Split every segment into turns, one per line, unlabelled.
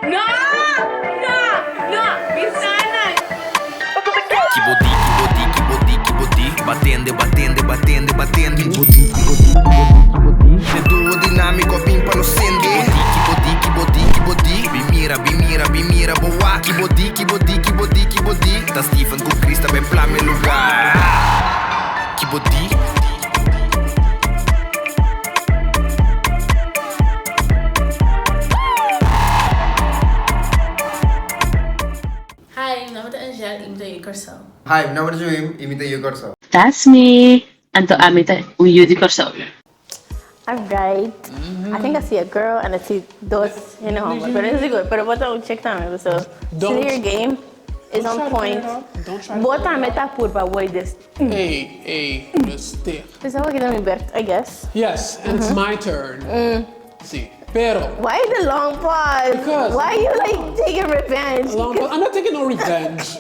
No! No! No! Bisanan!
KBD, batende, le duo dinamico pimpa no sende. Bimira, boa. KBD, ta Steven com Krista bem pra meu lugar. KBD.
Hi, mijn naam is Angel, ik ben Korsou.
Hi, mijn naam is Wim, imita Korsou.
That's me. Anto amita uyudi Korsou.
Alright. I think I see a girl and I see those, you know, pero it's good. Pero bota un check también, so clear game is on point. Bota a meta purpa, wait this.
Hey, mester.
Is that what you me Bert, I guess?
Yes, and it's my turn. See, pero.
Why the long pause?
Because.
Why are you like taking revenge?
I'm not taking no revenge.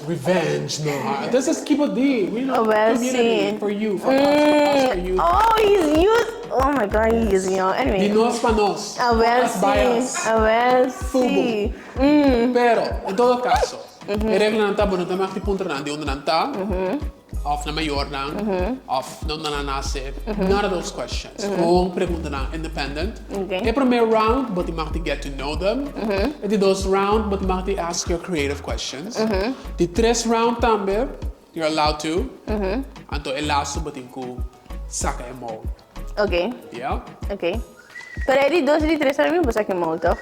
No. This is KBD. We know community for you, for us, for you.
Oh, he's used. Oh my God, he's using y'all. Anyway.
De nós para nós.
A ver si.
Pero, in todo caso, e regla não tá bom, não tá mais tipo de onde não tá, of na maior não, of não na nascer, none of those questions. Gewoon pergunta não, independent.
Okay.
E primeiro round, but you mag to get to know them. E de dos round, but you mag to ask your creative questions. De tres round também, you're allowed to. Anto e laatste, but you saka e mo.
Okay.
Yeah?
Okay. Pero aí de 2 e 3 também você que molto.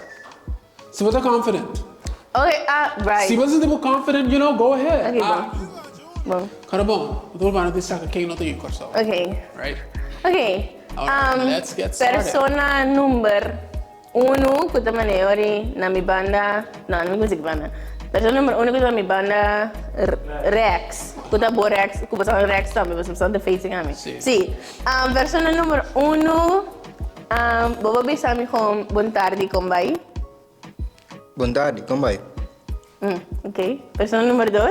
Se você é confident.
Okay, right.
Se você é confident, you know, go ahead.
Okay, bom.
Cara bom, eu tô falando de saka quem não tem Korsou.
Okay.
Right?
Okay.
Alright, let's get started.
Persona number 1 kuta maneori na mi banda, no, non mi music banda. Persona number 1 kuta mi banda Rex. Kuta bo Rex, kuta sa Rex também, você precisa de facing a mim. Sì. Persona number 1 bobo bisa mi home buon tardi kombai.
Buon tardi, come vai?
Okay. Persona number 2.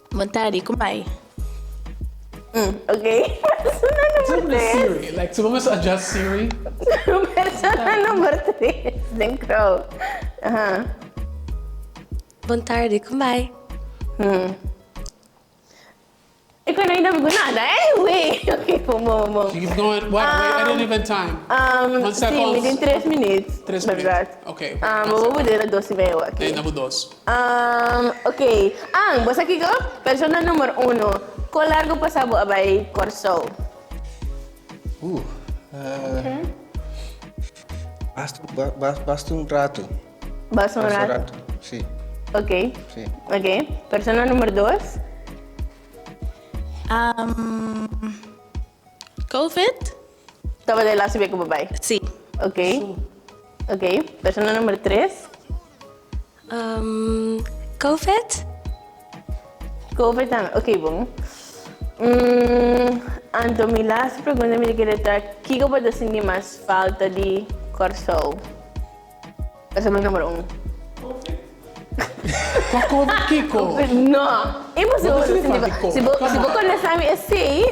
Buon tardi, como vai?
Okay. Persona number 3.
Siri, like, so vamos adjust Siri.
Persona number 3. Then crow.
Buon tardi, como vai?
Ikaw na yung nada. Anyway. Okay, bom.
Keep going. Wait, I didn't even time. 1 second.
Sim, within 3 minutes.
3
berdat.
minutes. Okay.
Mabubuti na 12:30 aqui.
Nabu dos.
Okay. Basta aqui ko. Persona number 1. Ko largo pasabo abay Korsou.
Basta un rato.
Basta un rato.
Sí.
Okay.
Sí.
Okay. Persona number 2.
COVID?
Tava de lá saber ko babay.
Sim.
Okay. Okay. Persona number 3.
COVID?
COVID também. Ok, bom. Então, minha last pergunta me queria estar, o que eu posso sentir mais falta de Korsou? Essa é o número 1.
Kako Kiko.
Não, impossível sentir. Se você conhecer a mim, sim,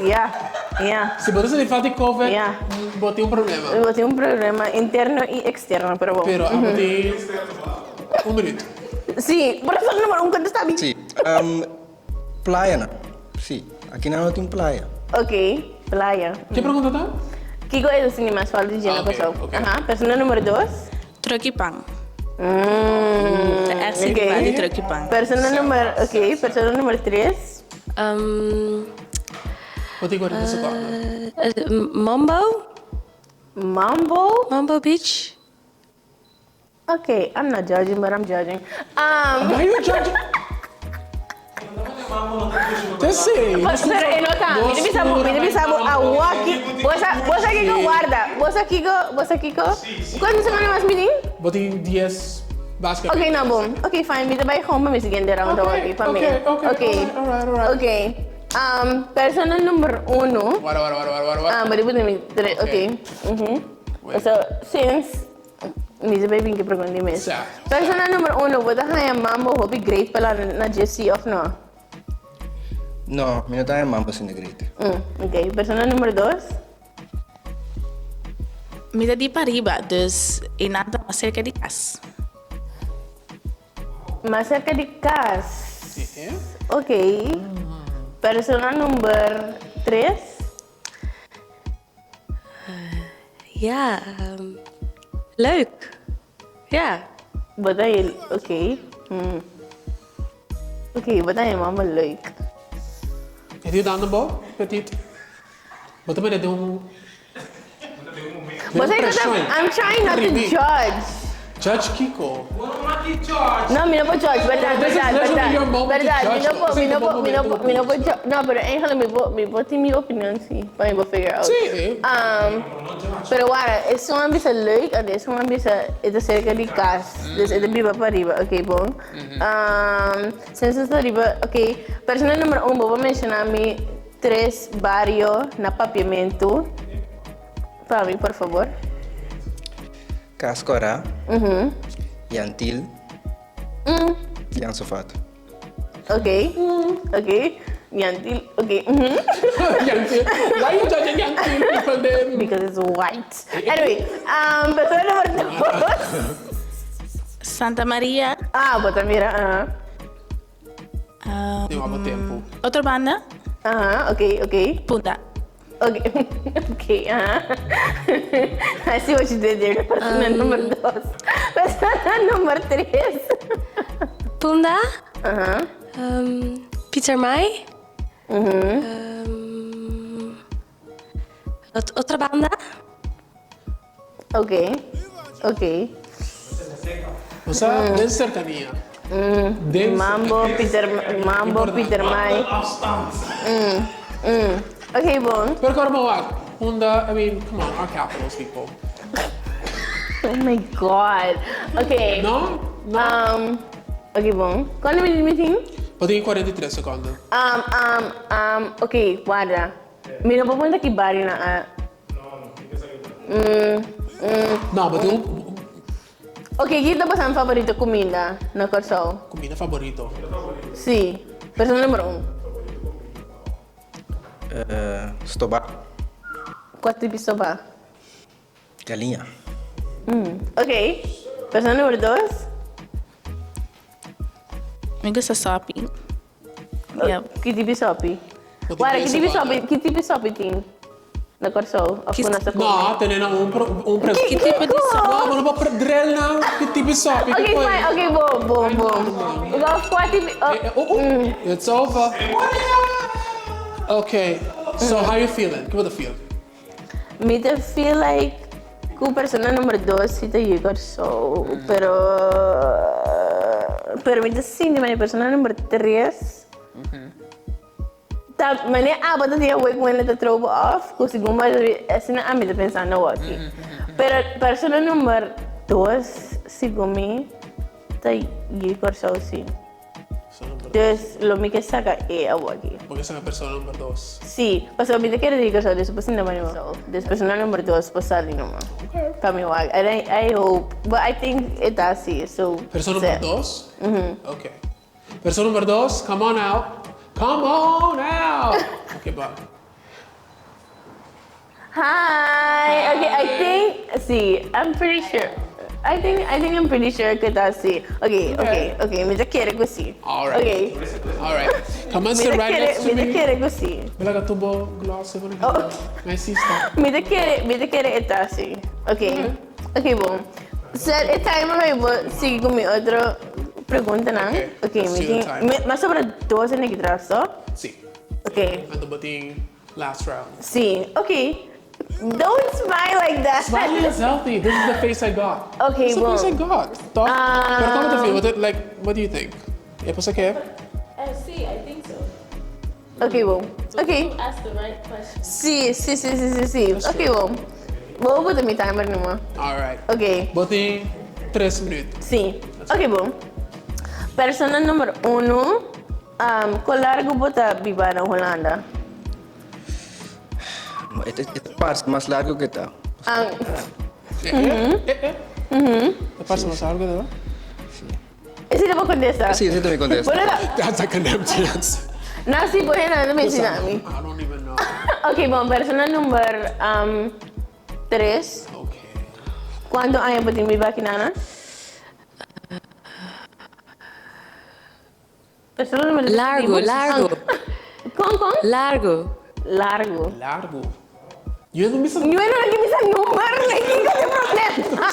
yeah.
Se você não fala de COVID,
Yeah.
botei problema.
Eu tenho problema interno e externo, pero bom.
Pero, botei minuto.
Sim, por isso o número 1 quando está bem.
Sí. Playa, ¿no? Sí. Aquí no tiene playa.
Ok, playa.
Que pergunta tá?
O que eu sentir mais falta de Korsou?
Okay.
Persona número 2.
Trokipang. É assim que vai de trokipang.
Persona número 3.
Botei 40 segundos.
Mambo Beach.
Okay, I'm not judging, but I'm judging.
Why you judging? Tese.
Pero nota, me bisabo a walkie. Vos aqui que guarda. Vos aqui que. Quantas semanas mais me din?
Botei 10 basket.
Okay, na bom. Okay, fine. Me vai home, me siguen de round walkie para mim. Okay.
Alright.
Okay. Persona número 1.
Wara.
Mas depois me. Okay. So, since Misa baby que pergunta mesmo. Persona número 1, você tem mambo hobby great pela na GC of no?
No, mi no está en mambo sin negrita.
Ok, persona número 2.
Mida di para riba, dus inanta más cerca de casa.
Más cerca de casa.
Sí.
Ok. Persona número 3.
Ja, leuk. Ja.
Wat dan je... Oké. Oké, wat dan je mama leuk?
Heb je dan een bal, Petite? Wat ben je doen?
But I'm trying not to judge.
Judge Kiko.
No, me no puedo judge, verdad. Me no puedo judge. No, pero eigenlijk me puedo mi opinión, sí, para me figure out.
Sí.
Pero guarda, es un ambiente leuk en es un ambiente de cerca de casa. Dus het is para arriba, ok, bon. Sinds het arriba, ok. Persona número 1, voy a mencionar mi 3 barrios na papiamento. Para mí, por favor.
Cascora, Yantil, Yang Sofat.
Ok. Yantil, ok.
Yantil. Why you judging Yantil people then?
Because it's white. Anyway, persona número 2.
Santa Maria.
Bota mira,
Tem algum tempo.
Otra banda,
ok.
Punta.
Okay, I see what you did there. Persona número 2. Persona número 3.
Punta. Peter Mai. Otra banda.
Ok.
O sea, de cercanía.
Mambo, Peter Mai. Okay, bon.
Pero Korsou, Honda, I mean, come on, our capitals, people.
Oh my god. Okay.
No?
Okay, bon. Quando me meeting?
Pode ir 43 segundos.
Okay, guarda. Mi non può punta che bari na.
No, mas tem
Okay, kita pa sa favorito comida na Korsou?
comida favorito.
Sì. Persona numero 1.
Stoba,
Qual tipo de sopa?
Galinha.
Ok. Persona número 2.
Me gusta shopping. Yep.
Que tipo de sopa?
Pode
Guarda,
ir
que tipo de sopa tem? Na Korsou? Of na sa
No, tenen um pregunta.
Que tipo de sopa?
No, mas não vou drill na que tipo de sopa.
Okay, fine. Okay, boom. Qual tipo...
It's over. Okay, so how you feeling? Give it a feel.
Me te feel like que persona número 2 sita aí Korsou, pero me te sinto mas persona número 3. Tá, mas nem bota dia week when it throw off, que segundo mais assim a mim pensando aqui. Pero persona número 2 segundo mim tá aí Korsou sim. Dus lo mi que saka aqui.
Porque essa é a pessoa número 2.
Sí, o sea, me te quiero decir que después no me animo. Después no número 2, pues salí nomás. Para mi wag. I hope, but I think it's así, so.
Persona número 2? Okay. Persona número 2, come on out. Come on out! Okay, bye.
Hi. Okay, I think. See, I'm pretty sure. I think I'm pretty sure que está así. Okay. Me te quiere così.
Alright.
Okay.
Alright. Come on, sit right next to
Me te
me.
quiere così.
Vela que tubo gloss over here. My sister.
Me te quiere está así. Okay. Okay, bom. Sir, esta time me sigue con mi otra pregunta, ¿no? Okay,
let's see the time.
Más sobre 2 en el trazo.
Sí.
Okay.
Ando bating last round.
Sí, okay. Don't smile like that.
Smiling is healthy. This is the face I got.
Okay,
This is the
well.
face I got. Talk. Pero ¿cómo te feel? What do you think? ¿Es okay?
Sí, I think so.
Okay, well. Okay.
You asked the right question.
Sí. Okay, well. Vou botar mi timer numa.
Alright.
Okay.
Bating 3 minutos.
Sí. Okay, well. Persona número 1. Qual largo bota viva na Holanda?
Este parte más largo que está.
¿Te pasa más algo, de verdad?
Esse não vou contestar.
Sí, sí te me contesta.
That's like an empty answer.
Não, sim, por aí não me ensina a mim.
I don't even know.
Okay, bom. Persona número 3.
Okay.
¿Cuántos años puede mi vaquinana?
Largo.
¿Con?
Largo.
Largo. Yo no me sé.
Yo no sé número, ¿qué es el problema?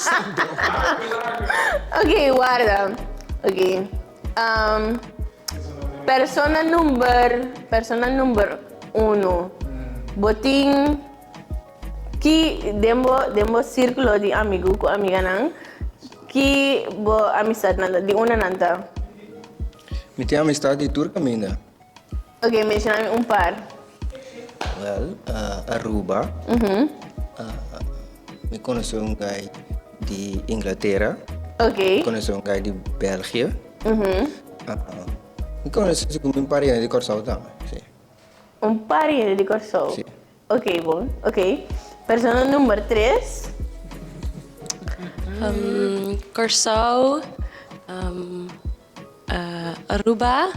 Ok, guarda. Ok. Persona número 1. Boting ki dembo círculo de amigo ko amiga nang ki bo amistad nanta di una nanta.
Mi tem amistad di turca minda.
Ok, mencioname un par.
Well, Aruba. Me conheço um guy de Inglaterra.
Ok.
Conheço um guy de Bélgica. Me conheço um parente de Korsou também. Sim.
Un pariente de Korsou.
Sí.
Ok, bom. Ok. Persona número 3.
Korsou. Aruba.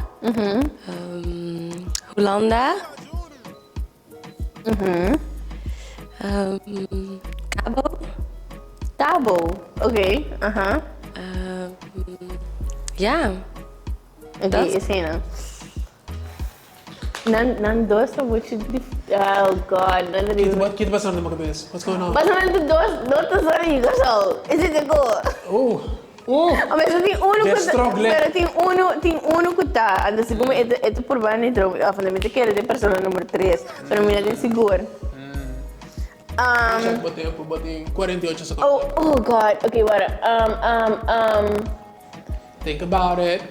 Holanda.
Tabo. Ok.
Ja.
Ok, esse não. Nan dos tá muito oh god, nan
Kita pasando mga kabis. What's going on?
Mas não do dos só aí, Korsou. Esse é go. Mas tem pero tem que tá. Anda segundo é por bani dro, afundamente que é de persona número 3. Pero mira tem seguro.
Check ba tempo, ba tem 48 segundos.
Oh god. Okay, wala.
Think about it.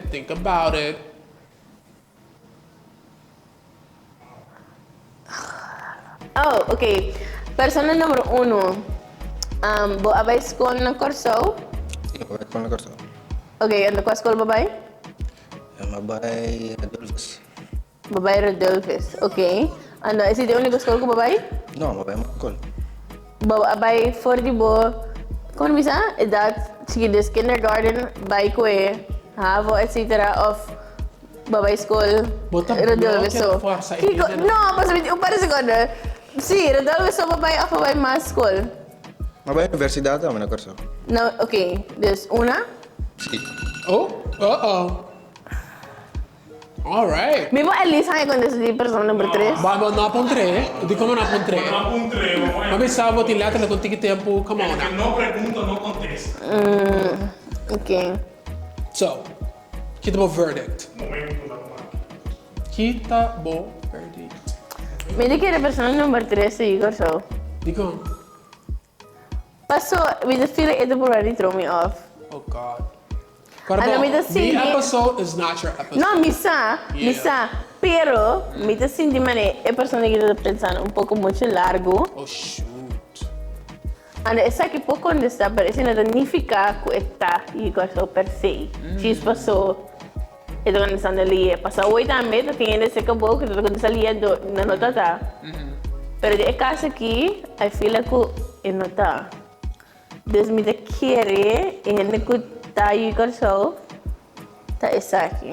Oh, okay. Persona número 1. Bo abay school na Korsou?
Sim, vou com a Korsou.
Okay, ando ko school babay?
Mabay Adolfos.
Babay Rodolphus. Okay. Ando, esse é o único school ko babay?
Não, mabay Makol.
Bo abay for di bo. Como bisa? Edad sige des kindergarten bay ko havo etc. of babay school.
Bota
Rodolphus.
bloquea força aí, né?
No, para segundo. Sí, Rodolphus babay ako babay mas school.
Mabay Universidade também na Korsou.
No, okay. There's una.
Sim.
All right.
Mesmo at least hay quando di persona numero 3.
Vamos na pon 3. Di como na pon 3. Mami sabo ti later con tiki tempo, come on.
No pregunta, no contesta.
Okay.
So, kita bo verdict.
Momento da máquina.
Kita bo verdict.
Me di que era persona numero 3 sí, Korsou.
Di como?
Paso, me just feel like it already throw me off.
Oh God.
Ano, may
the
the
episode is not your episode.
No, misa. Pero, me te senti mane, è persona che sto pensando un poco mucho largo.
Oh shoot.
Ano, esa que poco donde está, pero eso no significa que está y Korsou per se. Si pasó, ito kan sa naliye. Pasa hoy también, te tiene ese cabo que te kan sa liye na nota ta. Pero de caso aqui, I feel like eu nota. Dus me te kere, en que tá aí Korsou, tá essa aqui.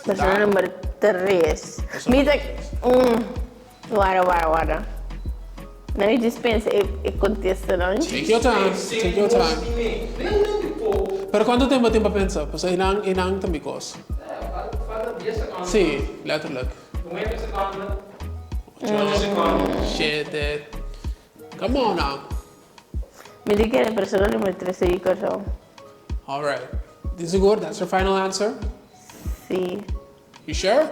Persona número 3. Me te, Wara. Não me dispensa e contesta, não?
Take your time. Pero quanto tempo tem para pensar? Pues inang tambikos. Sí, letterlijk. Shit it. Come on now.
Me te kere persona número 3 aí Korsou.
All right. This is good. That's your final answer?
Sí.
You sure?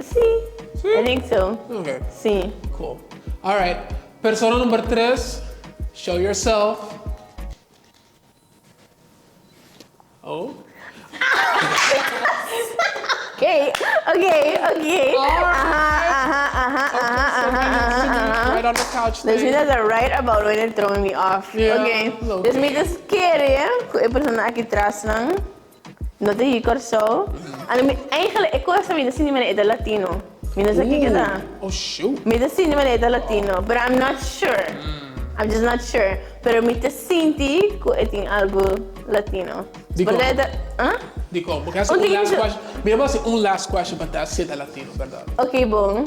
Sí. I think so.
Okay.
Sí.
Cool. All right. Persona number 3. Show yourself. Oh.
Okay.
Right on the couch
This
thing.
means that's right about when it's throwing me off.
Yeah,
Okay.
okay.
This means it's scary, kung e persona aqui atrás lang. No te hi Korsou. Ano, eigenlijk, ik was sabi na sini man ito Latino. Minas aqui kita.
Oh shoot.
Me te sini man ito Latino, but I'm not sure. I'm just not sure. Pero me te sinti kung iting algo Latino.
Di ko.
Huh?
Dico, porque essa
Oh,
é
tem
last
isso.
question. Mira, mas um last question, but that's it, é latino, verdade?
Okay, bom.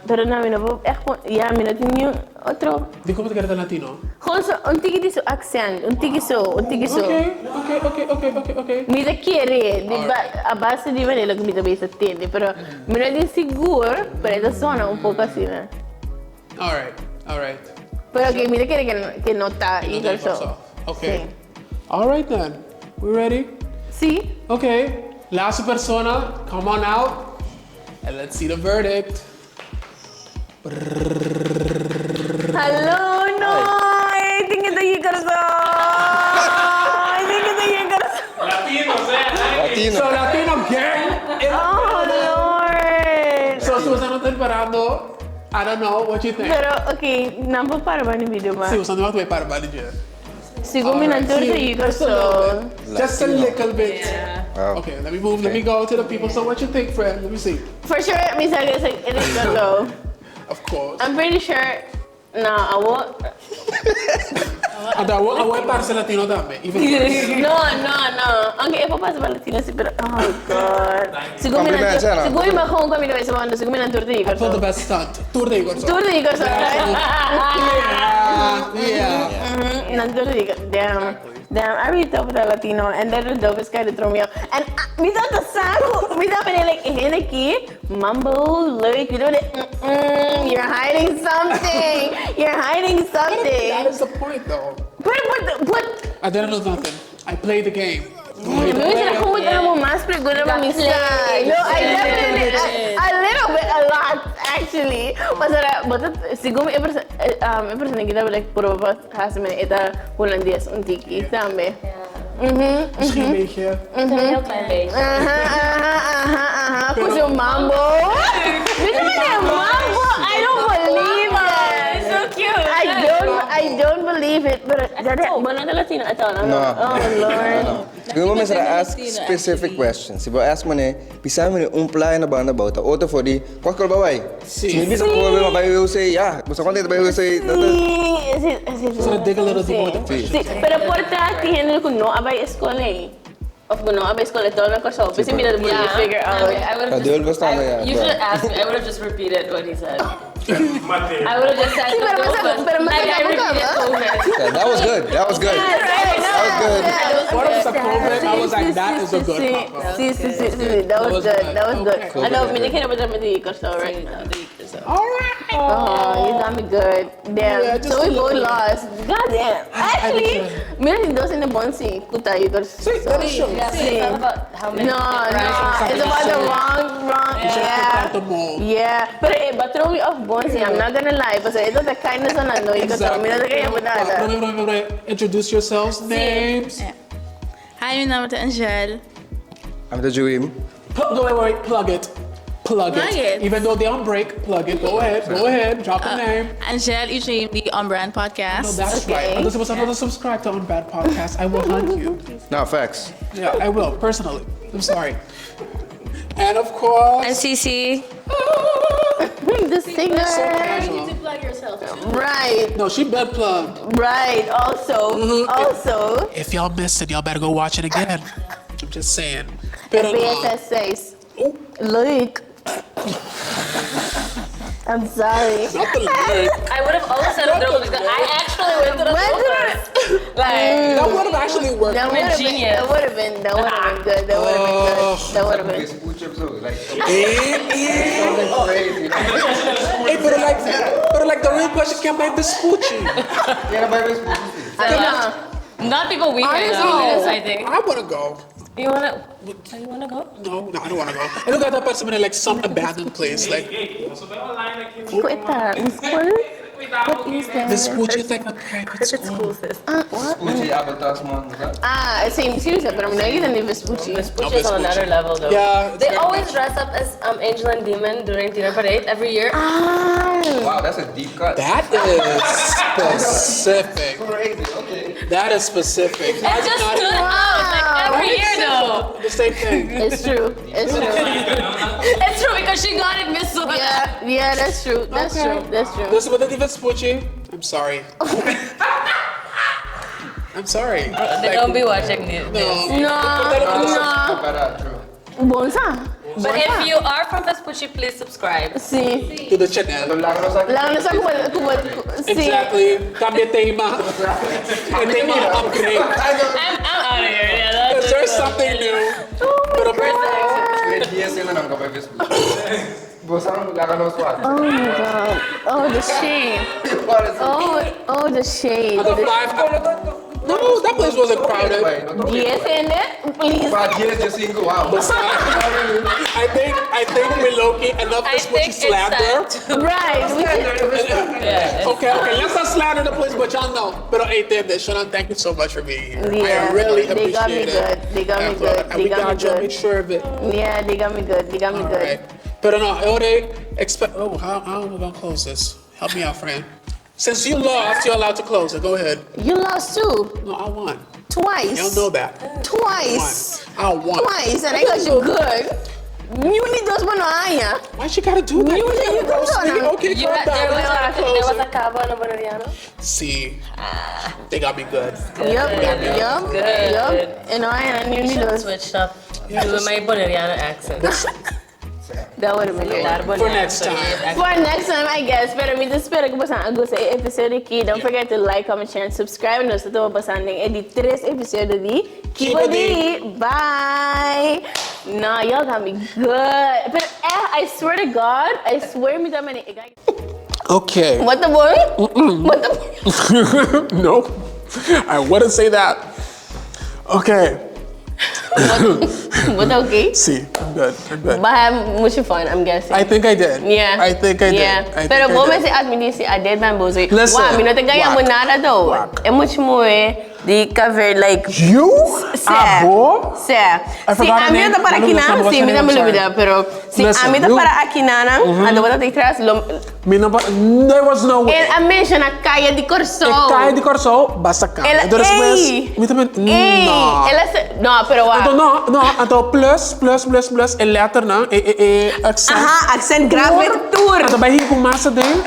Pero no, mi no puedo, ya, mi no tengo otro.
Di como te quedas latino.
Gewoon zo, un tiki su accent, un tiki so.
Okay.
Mi te kere, a base di vanilla che mi te besa tieni, però mi non è sicuro, però suona un po' così, né?
Alright.
Però che mi te kere che nota
No
il
te
corso.
Korsou. Okay. Alright then. We ready?
Sì.
Okay. Last persona, come on out. And let's see the verdict.
Hello, no! I think it's a Korsou! I think it's a Korsou!
Latinos,
Latino.
So Latino gang.
Oh, Lord!
So Susan preparando. I don't know what you think.
Pero, okay, non può parlare in video, ma...
Sì, usando la tua para manager.
Sigur mi non torno io Korsou.
Just a little bit.
Wow.
Okay, let me go to the people. So what you think, friend? Let me see.
For sure, mi sa che it is Korsou.
Of course.
I'm pretty sure... No, I won't...
And I want parts Latino también.
No. Anche io passa per latino sì, però... Oh, God. Sigur mi
Complimenti, Anna.
sigur mi con come mi dovesse mandare, sigur mi non torno io
For the
Korsou.
best stunt. Tour de Korsou.
Tour di Korsou,
Yeah.
non torno io Damn, I really thought about Latino, and then the dopest guy to throw me out. And we thought the song, we thought like Henneke, mumble, lyric, you know that, you're hiding something. You're hiding something.
That is the point, though.
But,
I didn't know nothing. I played the game.
maybe should have come with a más pregunta on my side. No, I definitely, a little bit, a lot, actually. But siguro yung person kita like puro pa kasi man ita Hollandies un tiki tambe.
Misschien een beetje.
Een heel klein beetje.
Kasi mambo. Dito man yung mambo. I don't believe it.
So cute.
I don't believe it. But wala na Latino ito.
No.
Oh Lord.
Yung mo mesra ask specific questions. Sibo ask mo ne, bisa mo ne playa na ba na bauta. Oto for di, kwak ko ba bay?
Sí.
Bisa ko ba ba you say, yeah. Gusto ko ba you say.
So dig a little deeper with the
Sí, pero porta tiene ko no abay escola eh. Of no abay escola todo na Korsou. Kasi mi na figure out.
I would have
Dual basta na
you should have asked me. I would have just repeated what he said.
Mate.
I would have just said
Sí, pero
like I repeated COVID.
Yeah, that was good. That was good. That was good.
What if the comment? I was like, that is a good combo.
Sí. That was good. That was good.
Cool.
I know, mi kaya ba di Korsou, right?
Alright.
Oh, you got me good. Damn.
Yeah, just
So we
a
both
little bit.
lost. God damn. Actually, mira si dos in the bonsi. Kuta you Korsou.
That is true.
Yeah, so it's not about how many.
No. It's about the wrong. Yeah.
At the mall.
Yeah. Pero but throw me off bonsi. I'm not gonna lie. Kasi ito the kindness na no. You Korsou. Mira na kaya ba nada.
Introduce yourselves. Names.
Hi, mijn naam is Angel.
I'm the Jewim.
Wait. Plug it.
Plug it.
Even though they're on break, plug it. Go ahead. Drop the name.
Angel, u stream the On Brand
No,
podcast.
that's
Okay.
right. This was another subscribe to Unbad Podcast. I will hunt you.
No, facts.
Yeah, I will, personally. I'm sorry. And of course...
And CC.
The singer.
So casual.
Plug yourself.
Right.
No, she bed plugged.
Right. Also.
If y'all missed it, y'all better go watch it again. I'm just saying. Pero,
BSS 6. Look. I'm sorry.
not the lyric.
I would have always said a joke because I actually went to the focus. Like,
That would have actually worked.
That would have been
genius.
good. That would have been good. That would have been.
Hey, but like the real question, can buy Vespucci?
not people we can know this, I think.
I want to go.
You wanna go?
No, I don't want to go. I look at that person in like some abandoned place. Like,
Nós vemos online aqui no...
Kuita. School? What is that?
Vespucci is like a private school.
Sim, pero não é nem Vespucci.
Vespucci is on another level though.
Yeah.
They always dress up as Angel and Demon during Tina Parade every year.
Wow, that's a deep cut.
That is specific. That is specific.
It just stood out like every year though.
The same thing.
It's true.
It's true because she got it Miss Suga.
Yeah, that's true. That's true.
This is what they did Vespucci. I'm sorry. I'm sorry.
They don't be watching this.
No. Bonsa.
But if you are from Despues, please subscribe.
Sí.
To the channel.
La no sé cómo sí.
Exactly. Cambia tema. Tema upgrade.
I'm out of here. Yeah,
Is there something new? Pero
Bosang lakanos what?
Oh my god. Oh, the shade. Oh, the shade.
the five. No, that place wasn't crowded.
Yes, in it, please.
But yes, just single wow.
I think we low-key enough
I
Despues
think
slander.
Right. We
Yeah.
Okay, let's not slander the place, but y'all know. Pero Shonan, thank you so much for being here.
Yeah,
I really
they got me
appreciate
good.
it.
They got me good.
And we got you, make sure of it.
Yeah, they got me good. They got me good.
Alright. Pero no, how am I gonna close this? Help me out, friend. Since you lost, you're allowed to close it. Go ahead.
You lost too.
No, I won.
Twice.
You don't know that.
Twice.
I won.
Twice, and I got you good. You need those banana.
Why she gotta do that?
You
gotta
do
roast me.
that.
Okay,
You
calm
got,
down.
there
Let's not
was
close
a
it.
cava no Bonariano.
See, they got me good.
Yup. And I you need those.
Switched up. Doing my Bonariano accent.
That would have been good.
For next time.
For next time, I guess. Pero me espero que você goste desse episódio aqui. Don't forget to like, comment, share, and subscribe. Nós estamos passando em 3 episódios de KBD. Bye. No, y'all got me good. But I swear to God, I swear me that many.
Okay.
What the boy? What the?
Nope. I wouldn't say that. Okay.
What okay?
See, I'm good.
But I have much fun, I'm guessing.
I think I did.
Yeah.
I think I did.
Pero vos me dices, admitiste, I did bamboozle.
Listen,
Wow, no te ganhamos
whack.
nada though. É muito more de cover, like...
You? Abo?
Si
forgot
a
her
mí
name.
está para
No,
aquí
listen,
nada,
what's
sí,
her
me
name?
me lo
I'm
olvidé, pero si a
Listen,
mí está
you-
para aquí nada, ando bota atrás,
There was no way.
a mention a calle de Korsou.
Cai de Korsou, basta cá.
Ela-
Despues,
ei!
me também...
Ei,
Não.
não, pero
Então, então, plus, e letter na, accent.
Aha, accent grave tour.
Então, vai rir com massa dele.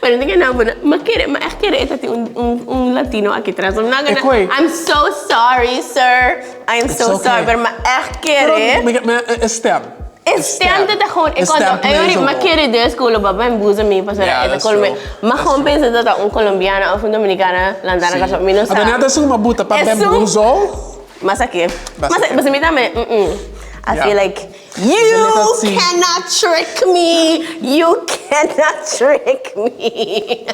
Pero no que não, mas querer ter latino aqui atrás. I'm so sorry, sir. I'm so
okay.
sorry, pero querer.
Stem.
Estende de gewoon, ik
Stem
kan
plays a
maar
role.
keren de school baba en buza mi pasar
Yeah,
esta
that's
colme.
true.
Maar
That's
gewoon
true.
pensa dat Colombiana of Dominicana landana
Sim.
kaso minus
Então, nada assim uma buta para
É
bambuzo.
Mas aqui.
Basta
Mas me dá me. I
Yeah.
feel like
It's a little
you
tea.
cannot trick me. You cannot trick me.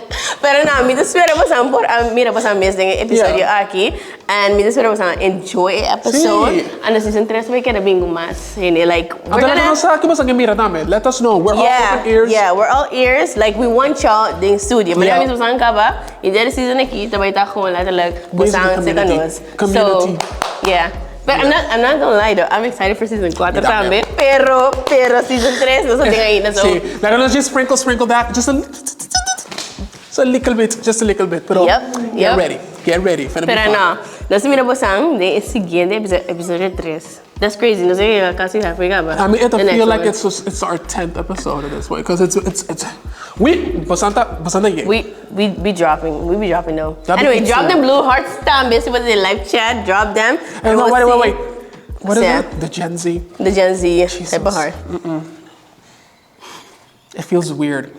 Pero não, me espero passar por mira passar mês de episódio aqui and me espero passar enjoy the episode.
Sim.
And the season 3 vai querer bingo mais. And like we're
Então,
gonna
não sabe que você mira também. Let us know. We're all open ears.
Yeah, we're all ears. Like we want y'all in studio. Mas
Yeah.
kami sa kaba, in the season aqui, tabay ta ko letterlijk busang sa kanos.
Community.
So, yeah. But I'm not gonna lie though. I'm excited for season 4
Yeah.
también. Pero season 3 no something ahí na so.
See, they're gonna just sprinkle that, just a little bit, just a little bit. Pero
Yep.
get ready. Finna be
Pero
fun.
no, nós mira busang de siguiente episódio 3. That's crazy. No sé casi halfway ka ba?
I mean,
The
I
next
feel like
one.
it's our 10th episode at this point because it's Basanta ye.
We be dropping though.
That'd be
Anyway,
good
drop
too.
them blue hearts down, basically with the live chat. Drop them.
Hey, no,
we'll
wait.
see
What is
Yeah.
it? The Gen Z.
The Gen Z
Jesus.
type of heart.
It feels weird.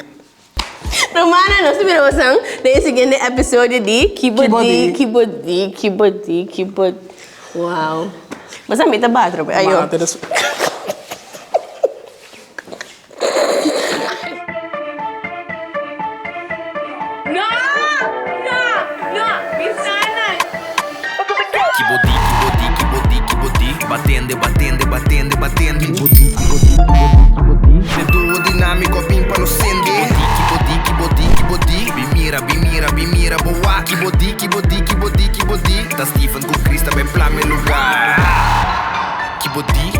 Romana, nós tivemos de seguinte episódio de KBD. Wow. Mas a mim tá baixo, aí ó.
Mata, this-
No, Bisana.
Batende. Le duo dinamico pimpa no sende. Bimira, boa. Kibodi. Ta Steven com Kriizz, ben plan met lugar. Kibodi.